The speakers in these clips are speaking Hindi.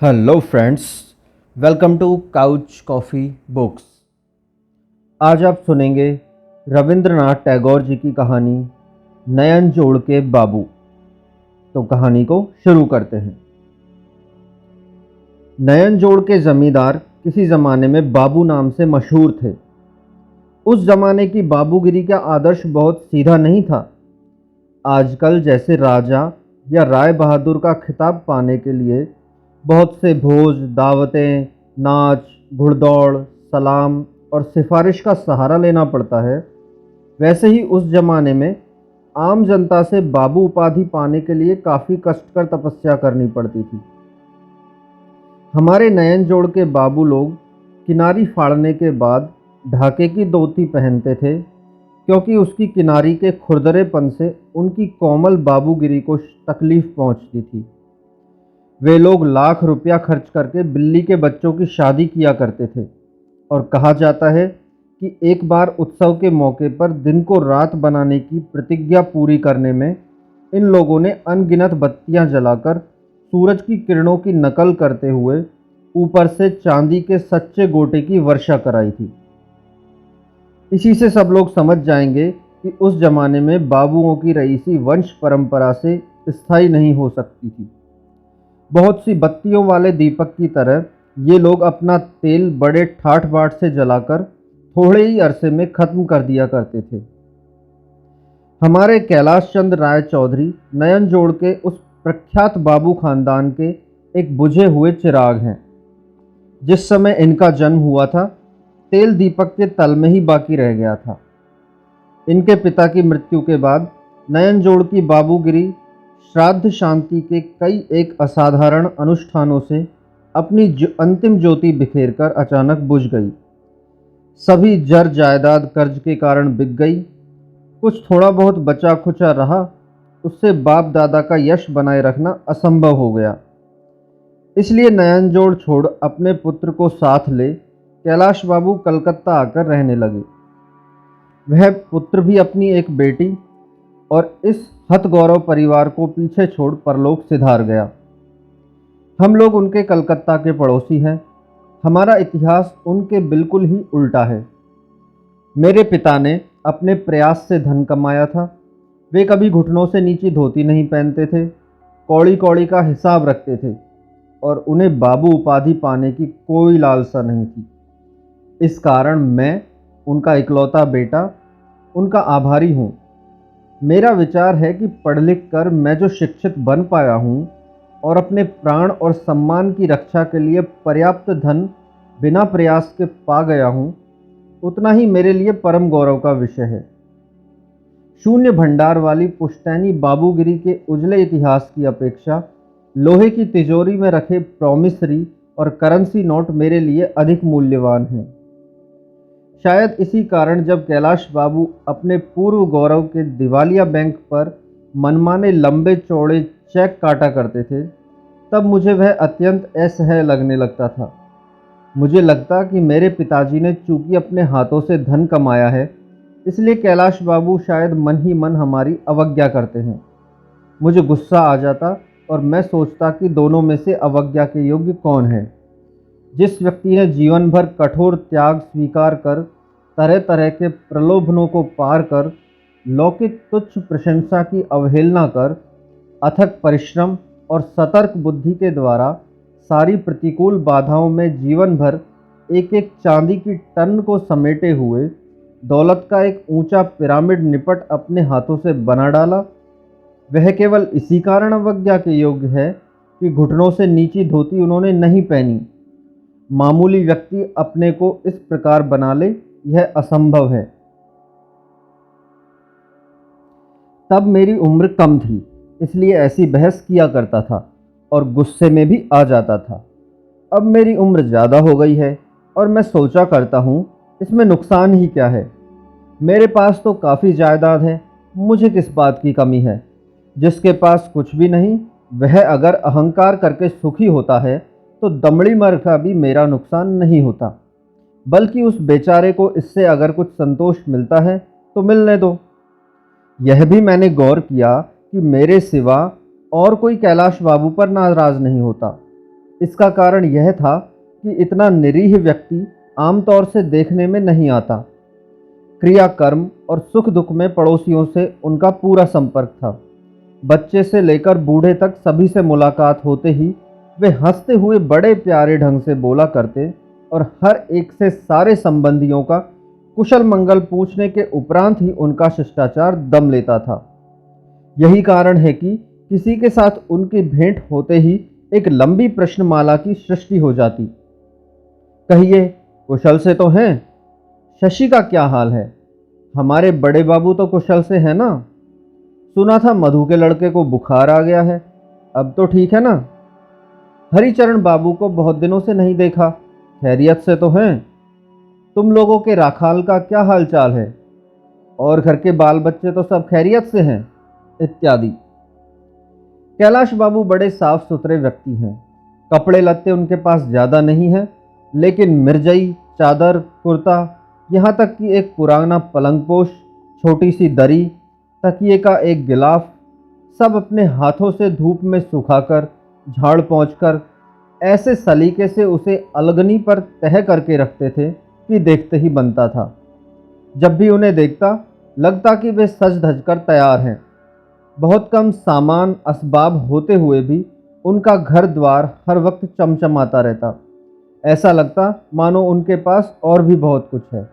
Hello friends, welcome to Couch Coffee Books. आज आप सुनेंगे रविंद्रनाथ टैगोर जी की कहानी नयन जोड़ के बाबू। तो कहानी को शुरू करते हैं। नयन जोड़ के जमींदार किसी ज़माने में बाबू नाम से मशहूर थे। उस ज़माने की बाबूगिरी का आदर्श बहुत सीधा नहीं था। आजकल जैसे राजा या राय बहादुर का खिताब पाने के लिए बहुत से भोज, दावतें, नाच, घुड़दौड़, सलाम और सिफारिश का सहारा लेना पड़ता है, वैसे ही उस जमाने में आम जनता से बाबू उपाधि पाने के लिए काफ़ी कष्टकर तपस्या करनी पड़ती थी। हमारे नयन जोड़ के बाबू लोग किनारी फाड़ने के बाद ढाके की धोती पहनते थे, क्योंकि उसकी किनारी के खुरदरेपन से उनकी कोमल बाबूगिरी को तकलीफ पहुंचती थी। वे लोग लाख रुपया खर्च करके बिल्ली के बच्चों की शादी किया करते थे और कहा जाता है कि एक बार उत्सव के मौके पर दिन को रात बनाने की प्रतिज्ञा पूरी करने में इन लोगों ने अनगिनत बत्तियां जलाकर सूरज की किरणों की नकल करते हुए ऊपर से चांदी के सच्चे गोटे की वर्षा कराई थी। इसी से सब लोग समझ जाएंगे कि उस जमाने में बाबुओं की रईसी वंश परंपरा से स्थायी नहीं हो सकती थी। बहुत सी बत्तियों वाले दीपक की तरह ये लोग अपना तेल बड़े ठाठ बाट से जलाकर थोड़े ही अरसे में खत्म कर दिया करते थे। हमारे कैलाश चंद्र राय चौधरी नयन जोड़ के उस प्रख्यात बाबू खानदान के एक बुझे हुए चिराग हैं। जिस समय इनका जन्म हुआ था, तेल दीपक के तल में ही बाकी रह गया था। इनके पिता की मृत्यु के बाद नयन जोड़ की बाबूगिरी श्राद्ध शांति के कई एक असाधारण अनुष्ठानों से अपनी अंतिम ज्योति बिखेरकर अचानक बुझ गई। सभी जर जायदाद कर्ज के कारण बिक गई। कुछ थोड़ा बहुत बचा खुचा रहा, उससे बाप दादा का यश बनाए रखना असंभव हो गया। इसलिए नयन जोड़ छोड़ अपने पुत्र को साथ ले कैलाश बाबू कलकत्ता आकर रहने लगे। वह पुत्र भी अपनी एक बेटी और इस हतगौरव परिवार को पीछे छोड़ परलोक सिधार गया। हम लोग उनके कलकत्ता के पड़ोसी हैं। हमारा इतिहास उनके बिल्कुल ही उल्टा है। मेरे पिता ने अपने प्रयास से धन कमाया था। वे कभी घुटनों से नीची धोती नहीं पहनते थे, कौड़ी कौड़ी का हिसाब रखते थे और उन्हें बाबू उपाधि पाने की कोई लालसा नहीं थी। इस कारण मैं, उनका इकलौता बेटा, उनका आभारी हूँ। मेरा विचार है कि पढ़ लिख कर मैं जो शिक्षित बन पाया हूँ और अपने प्राण और सम्मान की रक्षा के लिए पर्याप्त धन बिना प्रयास के पा गया हूँ, उतना ही मेरे लिए परम गौरव का विषय है। शून्य भंडार वाली पुश्तैनी बाबूगिरी के उजले इतिहास की अपेक्षा लोहे की तिजोरी में रखे प्रॉमिसरी और करेंसी नोट मेरे लिए अधिक मूल्यवान हैं। शायद इसी कारण जब कैलाश बाबू अपने पूर्व गौरव के दिवालिया बैंक पर मनमाने लंबे चौड़े चेक काटा करते थे, तब मुझे वह अत्यंत असह्य लगने लगता था। मुझे लगता कि मेरे पिताजी ने चूंकि अपने हाथों से धन कमाया है, इसलिए कैलाश बाबू शायद मन ही मन हमारी अवज्ञा करते हैं। मुझे गुस्सा आ जाता और मैं सोचता कि दोनों में से अवज्ञा के योग्य कौन है। जिस व्यक्ति ने जीवन भर कठोर त्याग स्वीकार कर, तरह तरह के प्रलोभनों को पार कर, लौकिक तुच्छ प्रशंसा की अवहेलना कर, अथक परिश्रम और सतर्क बुद्धि के द्वारा सारी प्रतिकूल बाधाओं में जीवन भर एक एक चांदी की टन को समेटे हुए दौलत का एक ऊंचा पिरामिड निपट अपने हाथों से बना डाला, वह केवल इसी कारण अवज्ञा के योग्य है कि घुटनों से नीची धोती उन्होंने नहीं पहनी। मामूली व्यक्ति अपने को इस प्रकार बना ले, यह असंभव है। तब मेरी उम्र कम थी, इसलिए ऐसी बहस किया करता था और गुस्से में भी आ जाता था। अब मेरी उम्र ज़्यादा हो गई है और मैं सोचा करता हूँ, इसमें नुकसान ही क्या है। मेरे पास तो काफ़ी जायदाद है, मुझे किस बात की कमी है। जिसके पास कुछ भी नहीं, वह अगर अहंकार करके सुखी होता है तो दमड़ी मर का भी मेरा नुकसान नहीं होता। बल्कि उस बेचारे को इससे अगर कुछ संतोष मिलता है तो मिलने दो। यह भी मैंने गौर किया कि मेरे सिवा और कोई कैलाश बाबू पर नाराज नहीं होता। इसका कारण यह था कि इतना निरीह व्यक्ति आमतौर से देखने में नहीं आता। क्रिया कर्म और सुख दुख में पड़ोसियों से उनका पूरा संपर्क था। बच्चे से लेकर बूढ़े तक सभी से मुलाकात होते ही वे हंसते हुए बड़े प्यारे ढंग से बोला करते और हर एक से सारे संबंधियों का कुशल मंगल पूछने के उपरांत ही उनका शिष्टाचार दम लेता था। यही कारण है कि किसी के साथ उनकी भेंट होते ही एक लंबी प्रश्नमाला की सृष्टि हो जाती। कहिए, कुशल से तो हैं? शशि का क्या हाल है? हमारे बड़े बाबू तो कुशल से हैं ना? सुना था मधु के लड़के को बुखार आ गया है, अब तो ठीक है ना? हरिचरण बाबू को बहुत दिनों से नहीं देखा, खैरियत से तो हैं? तुम लोगों के राखाल का क्या हाल चाल है? और घर के बाल बच्चे तो सब खैरियत से हैं? इत्यादि। कैलाश बाबू बड़े साफ सुथरे व्यक्ति हैं। कपड़े लत्ते उनके पास ज़्यादा नहीं हैं, लेकिन मिर्जई, चादर, कुर्ता, यहाँ तक कि एक पुराना पलंगपोश, छोटी सी दरी, तकिए का एक गिलाफ, सब अपने हाथों से धूप में सुखाकर, झाड़ पोंछकर ऐसे सलीके से उसे अलगनी पर तह करके रखते थे कि देखते ही बनता था। जब भी उन्हें देखता लगता कि वे सज धज कर तैयार हैं। बहुत कम सामान असबाब होते हुए भी उनका घर द्वार हर वक्त चमचमाता रहता। ऐसा लगता मानो उनके पास और भी बहुत कुछ है।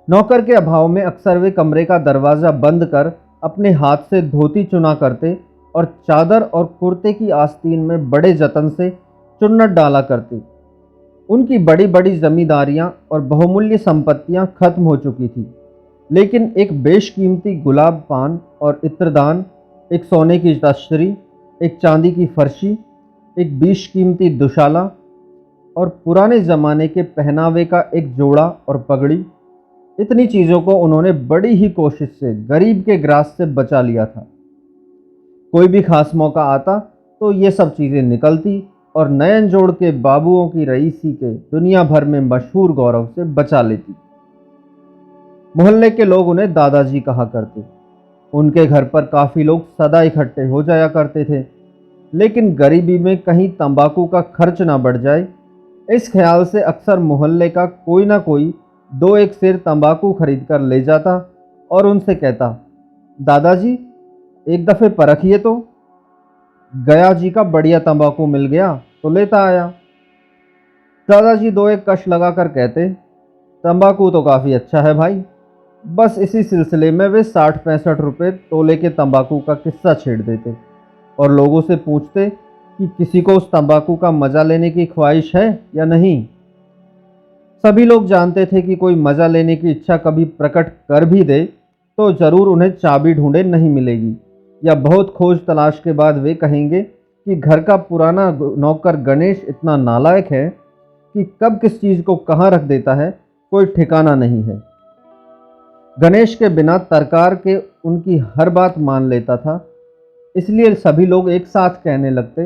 नौकर के अभाव में अक्सर वे कमरे का दरवाज़ा बंद कर अपने हाथ से धोती चुना करते और चादर और कुर्ते की आस्तीन में बड़े जतन से चुन्नट डाला करते। उनकी बड़ी बड़ी जमींदारियां और बहुमूल्य संपत्तियां खत्म हो चुकी थी, लेकिन एक बेशकीमती गुलाब पान और इत्रदान, एक सोने की तश्तरी, एक चांदी की फर्शी, एक बेशकीमती दुशाला और पुराने ज़माने के पहनावे का एक जोड़ा और पगड़ी, इतनी चीज़ों को उन्होंने बड़ी ही कोशिश से गरीब के ग्रास से बचा लिया था। कोई भी खास मौका आता तो ये सब चीज़ें निकलती और नयन जोड़ के बाबुओं की रईसी के दुनिया भर में मशहूर गौरव से बचा लेती। मोहल्ले के लोग उन्हें दादाजी कहा करते। उनके घर पर काफ़ी लोग सदा इकट्ठे हो जाया करते थे, लेकिन गरीबी में कहीं तंबाकू का खर्च ना बढ़ जाए, इस ख्याल से अक्सर मोहल्ले का कोई ना कोई दो एक सिर तंबाकू खरीद कर ले जाता और उनसे कहता, दादाजी एक दफ़े परखिए तो, गया जी का बढ़िया तंबाकू मिल गया तो लेता आया। दादाजी दो एक कश लगा कर कहते, तंबाकू तो काफ़ी अच्छा है भाई। बस इसी सिलसिले में वे 60-65 रुपये तोले के तंबाकू का किस्सा छेड़ देते और लोगों से पूछते कि किसी को उस तंबाकू का मज़ा लेने की ख्वाहिश है या नहीं। सभी लोग जानते थे कि कोई मज़ा लेने की इच्छा कभी प्रकट कर भी दे तो ज़रूर उन्हें चाबी ढूंढे नहीं मिलेगी, या बहुत खोज तलाश के बाद वे कहेंगे कि घर का पुराना नौकर गणेश इतना नालायक है कि कब किस चीज़ को कहाँ रख देता है कोई ठिकाना नहीं है। गणेश के बिना तरकार के उनकी हर बात मान लेता था, इसलिए सभी लोग एक साथ कहने लगते,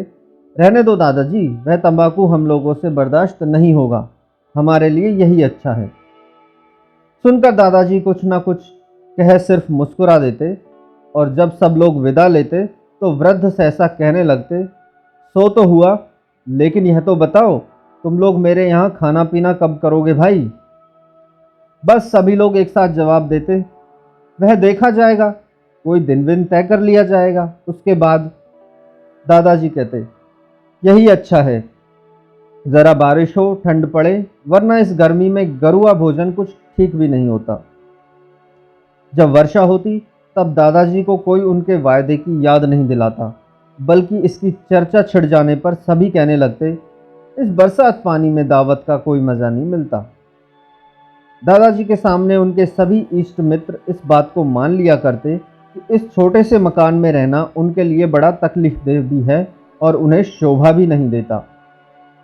रहने दो दादाजी, वह तंबाकू हम लोगों से बर्दाश्त नहीं होगा, हमारे लिए यही अच्छा है। सुनकर दादाजी कुछ ना कुछ कह सिर्फ मुस्कुरा देते और जब सब लोग विदा लेते तो वृद्ध सहसा कहने लगते, सो तो हुआ, लेकिन यह तो बताओ तुम लोग मेरे यहाँ खाना पीना कब करोगे भाई? बस सभी लोग एक साथ जवाब देते, वह देखा जाएगा, कोई दिन विन तय कर लिया जाएगा, उसके बाद। दादाजी कहते, यही अच्छा है, ज़रा बारिश हो, ठंड पड़े, वरना इस गर्मी में गरुआ भोजन कुछ ठीक भी नहीं होता। जब वर्षा होती तब दादाजी को कोई उनके वायदे की याद नहीं दिलाता, बल्कि इसकी चर्चा छिड़ जाने पर सभी कहने लगते, इस बरसात पानी में दावत का कोई मज़ा नहीं मिलता। दादाजी के सामने उनके सभी इष्ट मित्र इस बात को मान लिया करते कि इस छोटे से मकान में रहना उनके लिए बड़ा तकलीफदेह भी है और उन्हें शोभा भी नहीं देता।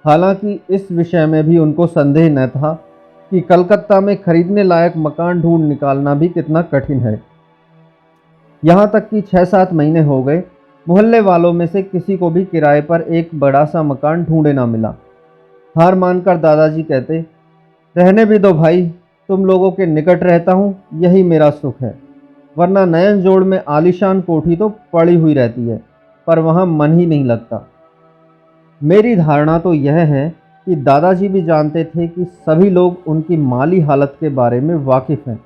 हालांकि इस विषय में भी उनको संदेह न था कि कलकत्ता में खरीदने लायक मकान ढूंढ निकालना भी कितना कठिन है। यहाँ तक कि 6-7 महीने हो गए, मोहल्ले वालों में से किसी को भी किराए पर एक बड़ा सा मकान ढूंढे ना मिला। हार मानकर दादाजी कहते, रहने भी दो भाई, तुम लोगों के निकट रहता हूँ, यही मेरा सुख है, वरना नयन जोड़ में आलीशान कोठी तो पड़ी हुई रहती है, पर वहाँ मन ही नहीं लगता। मेरी धारणा तो यह है कि दादाजी भी जानते थे कि सभी लोग उनकी माली हालत के बारे में वाकिफ़ हैं,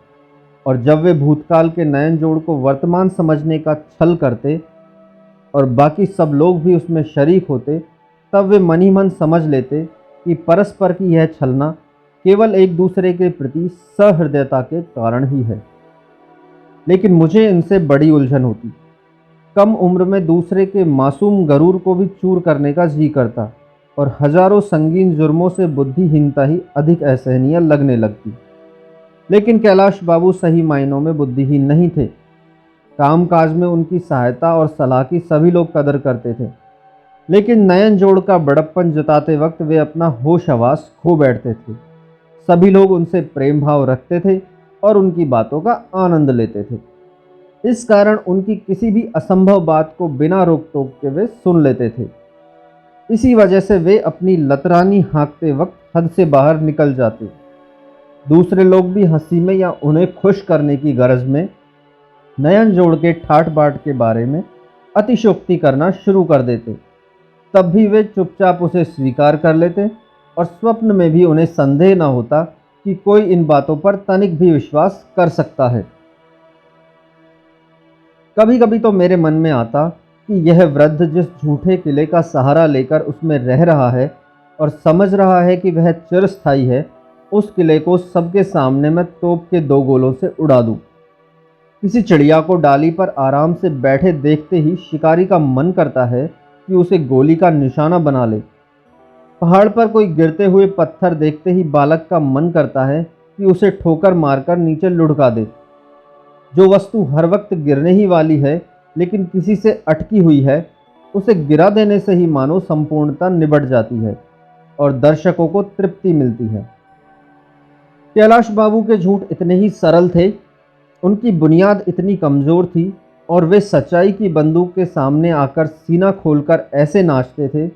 और जब वे भूतकाल के नयन जोड़ को वर्तमान समझने का छल करते और बाकी सब लोग भी उसमें शरीक होते, तब वे मन ही मन समझ लेते कि परस्पर की यह छलना केवल एक दूसरे के प्रति सहृदयता के कारण ही है। लेकिन मुझे इनसे बड़ी उलझन होती। कम उम्र में दूसरे के मासूम गरूर को भी चूर करने का जी करता, और हजारों संगीन जुर्मों से बुद्धिहीनता ही अधिक असहनीय लगने लगती। लेकिन कैलाश बाबू सही मायनों में बुद्धिहीन नहीं थे। कामकाज में उनकी सहायता और सलाह की सभी लोग कदर करते थे, लेकिन नयन जोड़ का बड़प्पन जताते वक्त वे अपना होश हवास खो बैठते थे। सभी लोग उनसे प्रेम भाव रखते थे और उनकी बातों का आनंद लेते थे। इस कारण उनकी किसी भी असंभव बात को बिना रोक टोक के वे सुन लेते थे। इसी वजह से वे अपनी लतरानी हाँकते वक्त हद से बाहर निकल जाते। दूसरे लोग भी हंसी में या उन्हें खुश करने की गरज में नयन जोड़ के ठाट बाट के बारे में अतिशयोक्ति करना शुरू कर देते। तब भी वे चुपचाप उसे स्वीकार कर लेते, और स्वप्न में भी उन्हें संदेह न होता कि कोई इन बातों पर तनिक भी विश्वास कर सकता है। कभी कभी तो मेरे मन में आता कि यह वृद्ध जिस झूठे किले का सहारा लेकर उसमें रह रहा है और समझ रहा है कि वह चिरस्थायी है, उस किले को सबके सामने मैं तोप के दो गोलों से उड़ा दूं। किसी चिड़िया को डाली पर आराम से बैठे देखते ही शिकारी का मन करता है कि उसे गोली का निशाना बना ले। पहाड़ पर कोई गिरते हुए पत्थर देखते ही बालक का मन करता है कि उसे ठोकर मारकर नीचे लुढ़का दे। जो वस्तु हर वक्त गिरने ही वाली है लेकिन किसी से अटकी हुई है, उसे गिरा देने से ही मानो संपूर्णता निबट जाती है और दर्शकों को तृप्ति मिलती है। कैलाश बाबू के झूठ इतने ही सरल थे, उनकी बुनियाद इतनी कमज़ोर थी, और वे सच्चाई की बंदूक के सामने आकर सीना खोलकर ऐसे नाचते थे,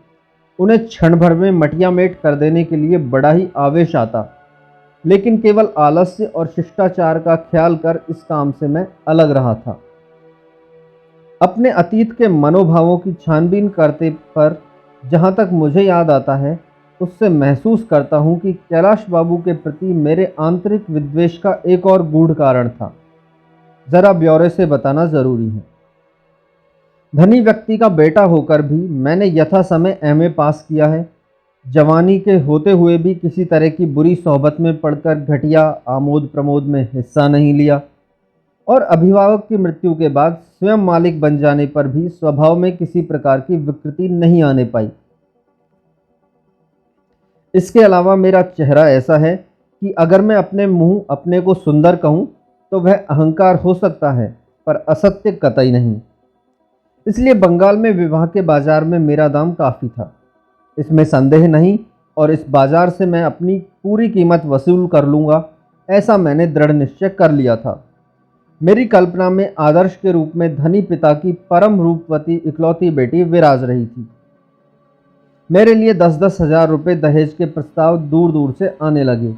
उन्हें क्षण भर में मटियामेट कर देने के लिए बड़ा ही आवेश आता। लेकिन केवल आलस्य और शिष्टाचार का ख्याल कर इस काम से मैं अलग रहा था। अपने अतीत के मनोभावों की छानबीन करते पर जहाँ तक मुझे याद आता है, उससे महसूस करता हूँ कि कैलाश बाबू के प्रति मेरे आंतरिक विद्वेष का एक और गूढ़ कारण था। ज़रा ब्यौरे से बताना ज़रूरी है। धनी व्यक्ति का बेटा होकर भी मैंने यथा समय एमए पास किया है। जवानी के होते हुए भी किसी तरह की बुरी सोहबत में पड़कर घटिया आमोद प्रमोद में हिस्सा नहीं लिया, और अभिभावक की मृत्यु के बाद स्वयं मालिक बन जाने पर भी स्वभाव में किसी प्रकार की विकृति नहीं आने पाई। इसके अलावा मेरा चेहरा ऐसा है कि अगर मैं अपने मुंह अपने को सुंदर कहूँ तो वह अहंकार हो सकता है, पर असत्य कतई नहीं। इसलिए बंगाल में विवाह के बाजार में मेरा दाम काफ़ी था, इसमें संदेह नहीं, और इस बाजार से मैं अपनी पूरी कीमत वसूल कर लूँगा, ऐसा मैंने दृढ़ निश्चय कर लिया था। मेरी कल्पना में आदर्श के रूप में धनी पिता की परम रूपवती इकलौती बेटी विराज रही थी। मेरे लिए 10-10 हजार रुपये दहेज के प्रस्ताव दूर दूर से आने लगे।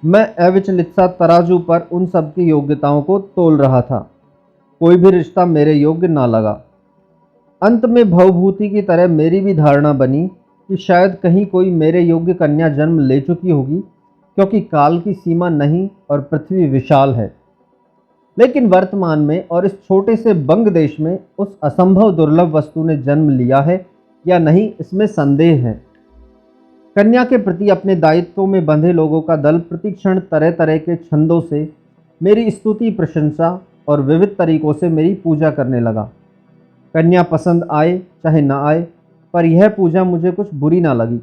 मैं अविचलित सा तराजू पर उन सब की योग्यताओं को तोल रहा था। कोई भी रिश्ता मेरे योग्य ना लगा। अंत में भवभूति की तरह मेरी भी धारणा बनी कि शायद कहीं कोई मेरे योग्य कन्या जन्म ले चुकी होगी, क्योंकि काल की सीमा नहीं और पृथ्वी विशाल है। लेकिन वर्तमान में और इस छोटे से बंग देश में उस असंभव दुर्लभ वस्तु ने जन्म लिया है या नहीं, इसमें संदेह है। कन्या के प्रति अपने दायित्वों में बंधे लोगों का दल प्रतिक्षण तरह तरह के छंदों से मेरी स्तुति प्रशंसा और विविध तरीकों से मेरी पूजा करने लगा। कन्या पसंद आए चाहे ना आए, पर यह पूजा मुझे कुछ बुरी ना लगी।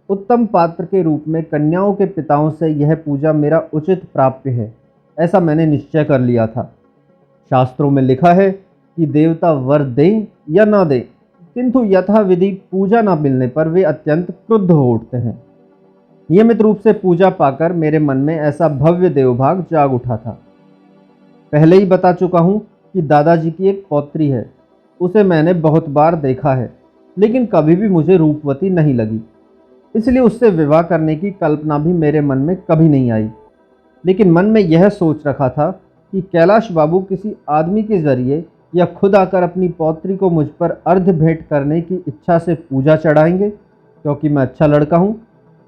उत्तम पात्र के रूप में कन्याओं के पिताओं से यह पूजा मेरा उचित प्राप्य है, ऐसा मैंने निश्चय कर लिया था। शास्त्रों में लिखा है कि देवता वर दें या ना दें, किंतु यथाविधि पूजा न मिलने पर वे अत्यंत क्रुद्ध हो उठते हैं। नियमित रूप से पूजा पाकर मेरे मन में ऐसा भव्य देवभाग जाग उठा था। पहले ही बता चुका हूँ कि दादाजी की एक पौत्री है, उसे मैंने बहुत बार देखा है, लेकिन कभी भी मुझे रूपवती नहीं लगी, इसलिए उससे विवाह करने की कल्पना भी मेरे मन में कभी नहीं आई। लेकिन मन में यह सोच रखा था कि कैलाश बाबू किसी आदमी के जरिए या खुद आकर अपनी पौत्री को मुझ पर अर्ध भेंट करने की इच्छा से पूजा चढ़ाएंगे क्योंकि मैं अच्छा लड़का हूँ,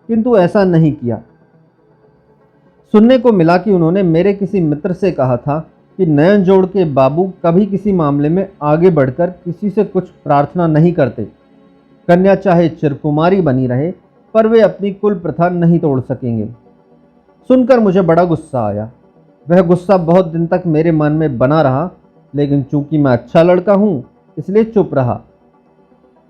किंतु ऐसा नहीं किया। सुनने को मिला कि उन्होंने मेरे किसी मित्र से कहा था कि नयन जोड़ के बाबू कभी किसी मामले में आगे बढ़कर किसी से कुछ प्रार्थना नहीं करते। कन्या चाहे चिरकुमारी बनी रहे, पर वे अपनी कुल प्रथा नहीं तोड़ सकेंगे। सुनकर मुझे बड़ा गुस्सा आया। वह गुस्सा बहुत दिन तक मेरे मन में बना रहा, लेकिन चूंकि मैं अच्छा लड़का हूँ इसलिए चुप रहा।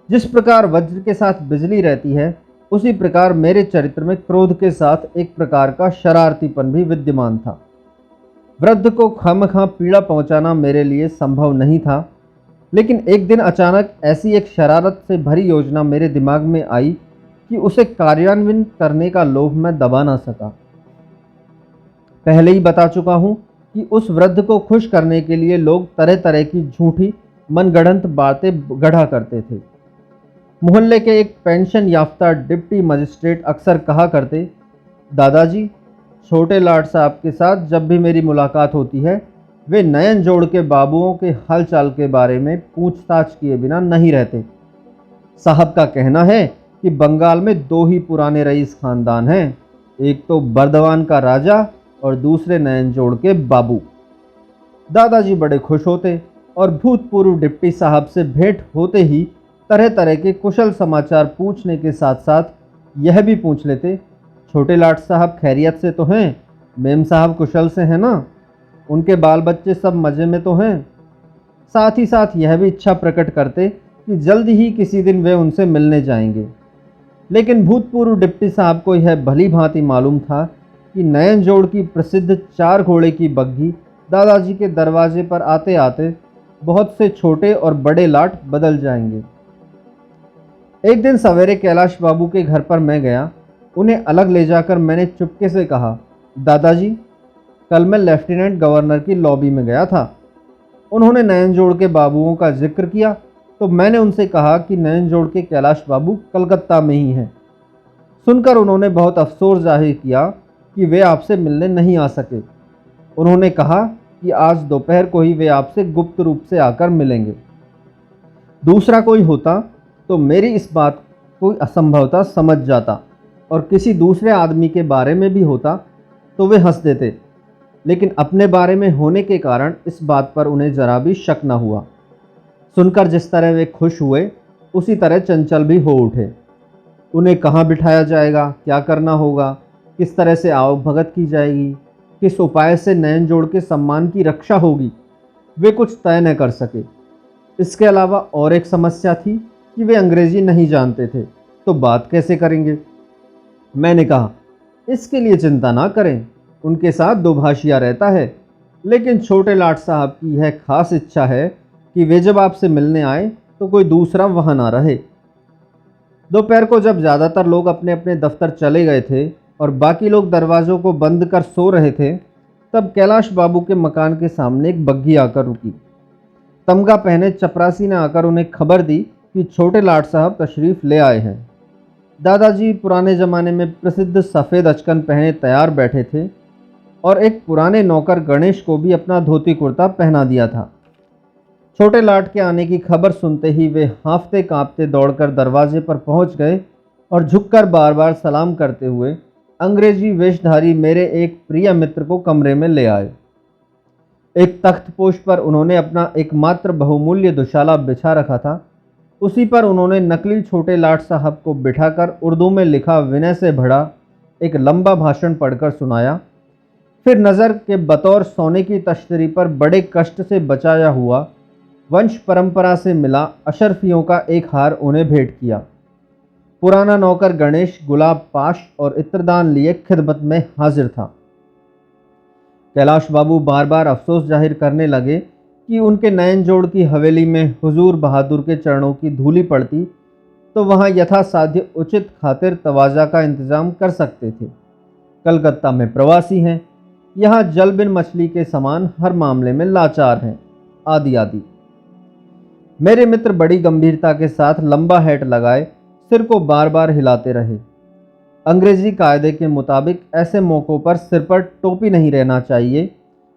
जिस प्रकार वज्र के साथ बिजली रहती है, उसी प्रकार मेरे चरित्र में क्रोध के साथ एक प्रकार का शरारतीपन भी विद्यमान था। वृद्ध को खामखा पीड़ा पहुंचाना मेरे लिए संभव नहीं था, लेकिन एक दिन अचानक ऐसी एक शरारत से भरी योजना मेरे दिमाग में आई कि उसे कार्यान्वित करने का लोभ मैं दबा ना सका। पहले ही बता चुका हूँ कि उस वृद्ध को खुश करने के लिए लोग तरह तरह की झूठी मनगढ़ंत बातें गढ़ा करते थे। मोहल्ले के एक पेंशन याफ्ता डिप्टी मजिस्ट्रेट अक्सर कहा करते, दादाजी, छोटे लाट साहब के साथ जब भी मेरी मुलाकात होती है, वे नयन जोड़ के बाबुओं के हालचाल के बारे में पूछताछ किए बिना नहीं रहते। साहब का कहना है कि बंगाल में 2 ही पुराने रईस खानदान हैं, एक तो बर्दवान का राजा और दूसरे नयन जोड़ के बाबू। दादाजी बड़े खुश होते और भूतपूर्व डिप्टी साहब से भेंट होते ही तरह तरह के कुशल समाचार पूछने के साथ साथ यह भी पूछ लेते, छोटे लाट साहब खैरियत से तो हैं? मेम साहब कुशल से हैं ना? उनके बाल बच्चे सब मज़े में तो हैं? साथ ही साथ यह भी इच्छा प्रकट करते कि जल्दी ही किसी दिन वे उनसे मिलने जाएंगे। लेकिन भूतपूर्व डिप्टी साहब को यह भली भांति मालूम था कि नयन जोड़ की प्रसिद्ध 4 घोड़े की बग्घी दादाजी के दरवाजे पर आते आते बहुत से छोटे और बड़े लाट बदल जाएंगे। एक दिन सवेरे कैलाश बाबू के घर पर मैं गया। उन्हें अलग ले जाकर मैंने चुपके से कहा, दादाजी, कल मैं लेफ्टिनेंट गवर्नर की लॉबी में गया था। उन्होंने नयन जोड़ के बाबुओं का जिक्र किया तो मैंने उनसे कहा कि नयन जोड़ के कैलाश बाबू कलकत्ता में ही हैं। सुनकर उन्होंने बहुत अफसोस जाहिर किया कि वे आपसे मिलने नहीं आ सके। उन्होंने कहा कि आज दोपहर को ही वे आपसे गुप्त रूप से आकर मिलेंगे। दूसरा कोई होता तो मेरी इस बात को असंभवता समझ जाता और किसी दूसरे आदमी के बारे में भी होता तो वे हंस देते, लेकिन अपने बारे में होने के कारण इस बात पर उन्हें जरा भी शक न हुआ। सुनकर जिस तरह वे खुश हुए, उसी तरह चंचल भी हो उठे। उन्हें कहाँ बिठाया जाएगा, क्या करना होगा, किस तरह से आवभगत की जाएगी, किस उपाय से नयन जोड़ के सम्मान की रक्षा होगी, वे कुछ तय न कर सके। इसके अलावा और एक समस्या थी कि वे अंग्रेजी नहीं जानते थे, तो बात कैसे करेंगे। मैंने कहा, इसके लिए चिंता ना करें, उनके साथ दोभाषिया रहता है, लेकिन छोटे लाट साहब की यह खास इच्छा है कि वे जब आपसे मिलने आए तो कोई दूसरा वहाँ ना रहे। दोपहर को जब ज़्यादातर लोग अपने अपने दफ्तर चले गए थे और बाकी लोग दरवाज़ों को बंद कर सो रहे थे, तब कैलाश बाबू के मकान के सामने एक बग्घी आकर रुकी। तमगा पहने चपरासी ने आकर उन्हें खबर दी कि छोटे लाट साहब तशरीफ़ ले आए हैं। दादाजी पुराने ज़माने में प्रसिद्ध सफ़ेद अचकन पहने तैयार बैठे थे और एक पुराने नौकर गणेश को भी अपना धोती कुर्ता पहना दिया था। छोटे लाट के आने की खबर सुनते ही वे हाँफते काँपते दौड़कर दरवाजे पर पहुंच गए और झुककर बार बार सलाम करते हुए अंग्रेजी वेशधारी मेरे एक प्रिय मित्र को कमरे में ले आए। एक तख्तपोश पर उन्होंने अपना एकमात्र बहुमूल्य दुशाला बिछा रखा था। उसी पर उन्होंने नकली छोटे लाट साहब को बिठाकर उर्दू में लिखा विनय से भरा एक लंबा भाषण पढ़कर सुनाया। फिर नज़र के बतौर सोने की तश्तरी पर बड़े कष्ट से बचाया हुआ वंश परंपरा से मिला अशरफियों का एक हार उन्हें भेंट किया। पुराना नौकर गणेश गुलाब पाश और इत्रदान लिए खिदमत में हाजिर था। कैलाश बाबू बार बार अफसोस जाहिर करने लगे कि उनके नयन जोड़ की हवेली में हुजूर बहादुर के चरणों की धूली पड़ती तो वहाँ यथासाध्य उचित खातिर तवाज़ा का इंतज़ाम कर सकते थे। कलकत्ता में प्रवासी हैं, यहाँ जल बिन मछली के समान हर मामले में लाचार हैं, आदि आदि। मेरे मित्र बड़ी गंभीरता के साथ लंबा हैट लगाए सिर को बार बार हिलाते रहे। अंग्रेजी कायदे के मुताबिक ऐसे मौक़ों पर सिर पर टोपी नहीं रहना चाहिए,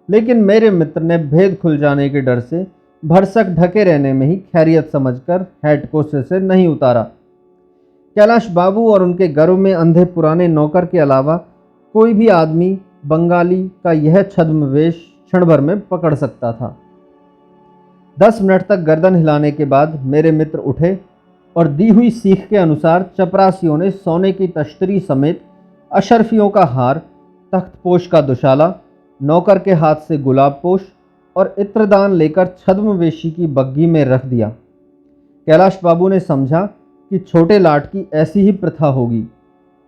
लेकिन मेरे मित्र ने भेद खुल जाने के डर से भरसक ढके रहने में ही खैरियत समझकर हैट को सिर से नहीं उतारा। कैलाश बाबू और उनके घरों में अंधे पुराने नौकर के अलावा कोई भी आदमी बंगाली का यह छद्मवेश क्षण भर में पकड़ सकता था। 10 मिनट तक गर्दन हिलाने के बाद मेरे मित्र उठे और दी हुई सीख के अनुसार चपरासियों ने सोने की तश्तरी समेत अशरफियों का हार, तख्तपोश का दुशाला, नौकर के हाथ से गुलाब पोश और इत्रदान लेकर छद्मवेशी की बग्गी में रख दिया। कैलाश बाबू ने समझा कि छोटे लाट की ऐसी ही प्रथा होगी।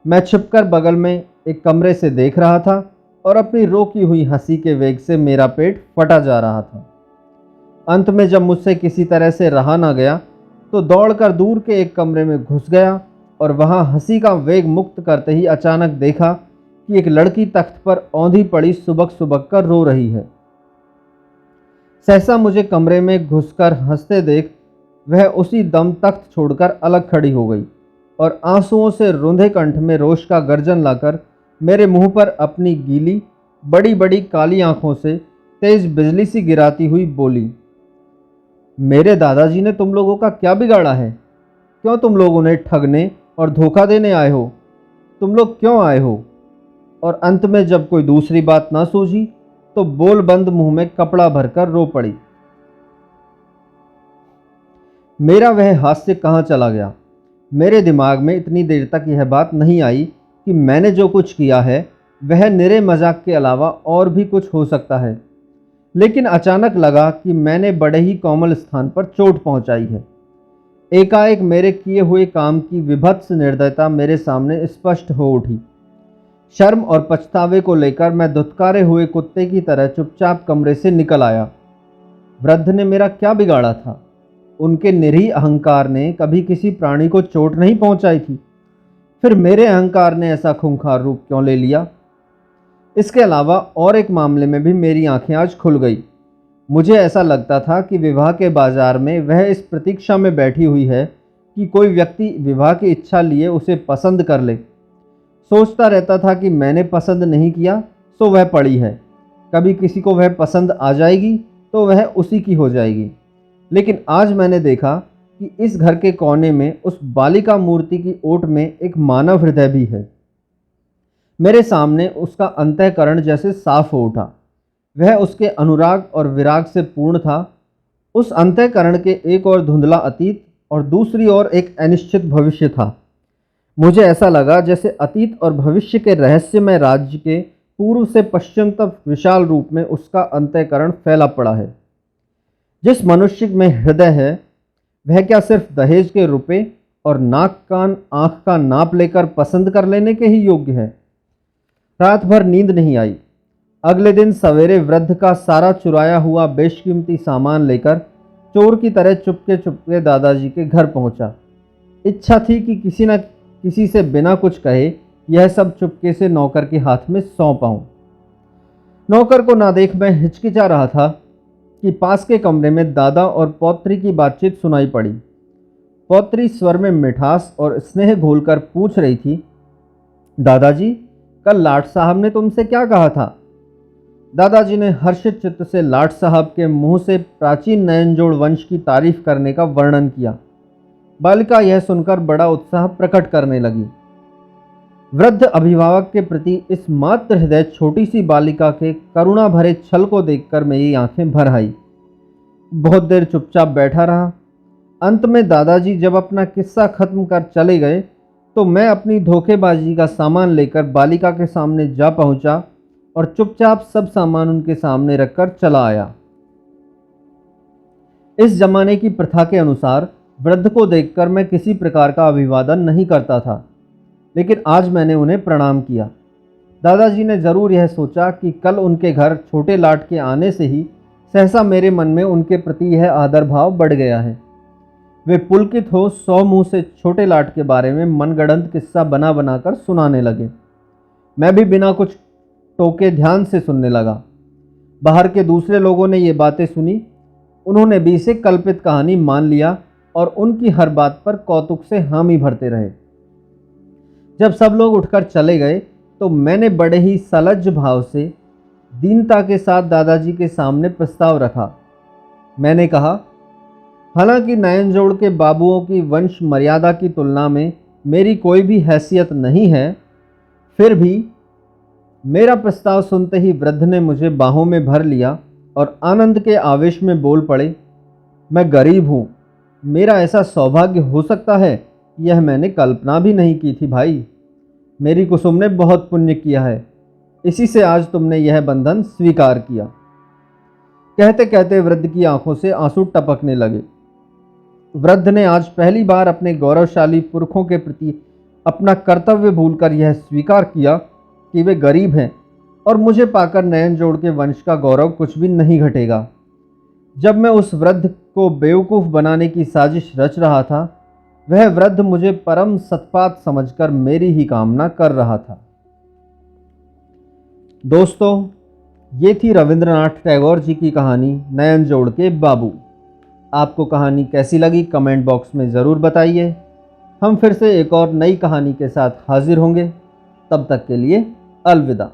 मैं छिपकर बगल में एक कमरे से देख रहा था और अपनी रोकी हुई हंसी के वेग से मेरा पेट फटा जा रहा था। अंत में जब मुझसे किसी तरह से रहा ना गया तो दौड़कर दूर के एक कमरे में घुस गया और वहां हंसी का वेग मुक्त करते ही अचानक देखा कि एक लड़की तख्त पर औंधी पड़ी सुबक सुबक कर रो रही है। सहसा मुझे कमरे में घुसकर हंसते देख वह उसी दम तख्त छोड़कर अलग खड़ी हो गई और आंसुओं से रुंधे कंठ में रोष का गर्जन लाकर मेरे मुंह पर अपनी गीली बड़ी बड़ी काली आंखों से तेज बिजली सी गिराती हुई बोली, मेरे दादाजी ने तुम लोगों का क्या बिगाड़ा है? क्यों तुम लोग उन्हें ठगने और धोखा देने आए हो? तुम लोग क्यों आए हो? और अंत में जब कोई दूसरी बात ना सूझी तो बोल बंद मुंह में कपड़ा भरकर रो पड़ी। मेरा वह हास्य कहाँ चला गया? मेरे दिमाग में इतनी देर तक यह बात नहीं आई कि मैंने जो कुछ किया है वह निरे मजाक के अलावा और भी कुछ हो सकता है, लेकिन अचानक लगा कि मैंने बड़े ही कोमल स्थान पर चोट पहुंचाई है। एकाएक मेरे किए हुए काम की विभत्स निर्दयता मेरे सामने स्पष्ट हो उठी। शर्म और पछतावे को लेकर मैं धुतकारे हुए कुत्ते की तरह चुपचाप कमरे से निकल आया। वृद्ध ने मेरा क्या बिगाड़ा था? उनके निरीह अहंकार ने कभी किसी प्राणी को चोट नहीं पहुंचाई थी, फिर मेरे अहंकार ने ऐसा खूंखार रूप क्यों ले लिया? इसके अलावा और एक मामले में भी मेरी आंखें आज खुल गई। मुझे ऐसा लगता था कि विवाह के बाजार में वह इस प्रतीक्षा में बैठी हुई है कि कोई व्यक्ति विवाह की इच्छा लिए उसे पसंद कर ले। सोचता रहता था कि मैंने पसंद नहीं किया सो वह पड़ी है, कभी किसी को वह पसंद आ जाएगी तो वह उसी की हो जाएगी। लेकिन आज मैंने देखा कि इस घर के कोने में उस बालिका मूर्ति की ओट में एक मानव हृदय भी है। मेरे सामने उसका अंतःकरण जैसे साफ हो उठा। वह उसके अनुराग और विराग से पूर्ण था। उस अंतःकरण के एक और धुंधला अतीत और दूसरी ओर एक अनिश्चित भविष्य था। मुझे ऐसा लगा जैसे अतीत और भविष्य के रहस्यमय राज्य के पूर्व से पश्चिम तक विशाल रूप में उसका अंतःकरण फैला पड़ा है। जिस मनुष्य में हृदय है वह क्या सिर्फ दहेज के रुपए और नाक कान आँख का नाप लेकर पसंद कर लेने के ही योग्य है? रात भर नींद नहीं आई। अगले दिन सवेरे वृद्ध का सारा चुराया हुआ बेशकीमती सामान लेकर चोर की तरह चुपके चुपके दादाजी के घर पहुंचा। इच्छा थी कि किसी न किसी से बिना कुछ कहे यह सब चुपके से नौकर के हाथ में सौंप आऊं। नौकर को ना देख मैं हिचकिचा रहा था कि पास के कमरे में दादा और पौत्री की बातचीत सुनाई पड़ी। पौत्री स्वर में मिठास और स्नेह घोलकर पूछ रही थी, दादाजी कल लाट साहब ने तुमसे क्या कहा था? दादाजी ने हर्षित चित्त से लाट साहब के मुंह से प्राचीन नयनजोड़ वंश की तारीफ करने का वर्णन किया। बालिका यह सुनकर बड़ा उत्साह प्रकट करने लगी। वृद्ध अभिभावक के प्रति इस मात्र हृदय छोटी सी बालिका के करुणा भरे छल को देखकर मेरी आंखें भर आई। बहुत देर चुपचाप बैठा रहा। अंत में दादाजी जब अपना किस्सा खत्म कर चले गए तो मैं अपनी धोखेबाजी का सामान लेकर बालिका के सामने जा पहुंचा और चुपचाप सब सामान उनके सामने रखकर चला आया। इस जमाने की प्रथा के अनुसार वृद्ध को देखकर मैं किसी प्रकार का अभिवादन नहीं करता था, लेकिन आज मैंने उन्हें प्रणाम किया। दादाजी ने जरूर यह सोचा कि कल उनके घर छोटे लाट के आने से ही सहसा मेरे मन में उनके प्रति यह आदर भाव बढ़ गया है। वे पुलकित हो 100 मुंह से छोटे लाट के बारे में मनगढ़ंत किस्सा बना बनाकर सुनाने लगे। मैं भी बिना कुछ टोके ध्यान से सुनने लगा। बाहर के दूसरे लोगों ने ये बातें सुनी। उन्होंने भी इसे कल्पित कहानी मान लिया और उनकी हर बात पर कौतुक से हामी भरते रहे। जब सब लोग उठकर चले गए तो मैंने बड़े ही सलज्ज भाव से दीनता के साथ दादाजी के सामने प्रस्ताव रखा, मैंने कहा, हालांकि नयनजोड़ के बाबुओं की वंश मर्यादा की तुलना में मेरी कोई भी हैसियत नहीं है, फिर भी मेरा प्रस्ताव सुनते ही वृद्ध ने मुझे बाहों में भर लिया और आनंद के आवेश में बोल पड़े, मैं गरीब हूँ, मेरा ऐसा सौभाग्य हो सकता है, यह मैंने कल्पना भी नहीं की थी भाई। मेरी कुसुम ने बहुत पुण्य किया है, इसी से आज तुमने यह बंधन स्वीकार किया। कहते कहते वृद्ध की आंखों से आंसू टपकने लगे। वृद्ध ने आज पहली बार अपने गौरवशाली पुरखों के प्रति अपना कर्तव्य भूलकर यह स्वीकार किया कि वे गरीब हैं और मुझे पाकर नयनजोड़ के वंश का गौरव कुछ भी नहीं घटेगा। जब मैं उस वृद्ध को बेवकूफ़ बनाने की साजिश रच रहा था, वह वृद्ध मुझे परम सत्पात समझकर मेरी ही कामना कर रहा था। दोस्तों, ये थी रविंद्रनाथ टैगोर जी की कहानी नयनजोड़ के बाबू। आपको कहानी कैसी लगी कमेंट बॉक्स में ज़रूर बताइए। हम फिर से एक और नई कहानी के साथ हाजिर होंगे। तब तक के लिए अलविदा।